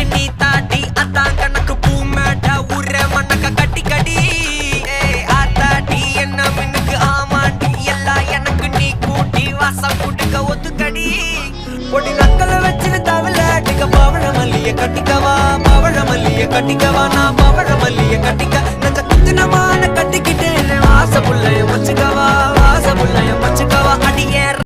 எனக்கு நீ தாட்டி அதான் கணக்கு பூமேட்ட ஊர மண்ணக்க கட்டி கடி ஆத்தாட்டி என்ன மின்னுக்கு ஆமாண்டி எல்லாம் எனக்கு நீ கூட்டி வாசம் கூட்டுக்க ஒத்துக்கடி பொடி நக்கல வச்சுன்னு தவள அடிக்க பவழ மல்லிய கட்டிக்கவா பவழ மல்லிய கட்டிக்கவா நான் பவழ மல்லிய கட்டிக்க நச்ச குத்துனமான கட்டிக்கிட்டேன் வாச புள்ளைய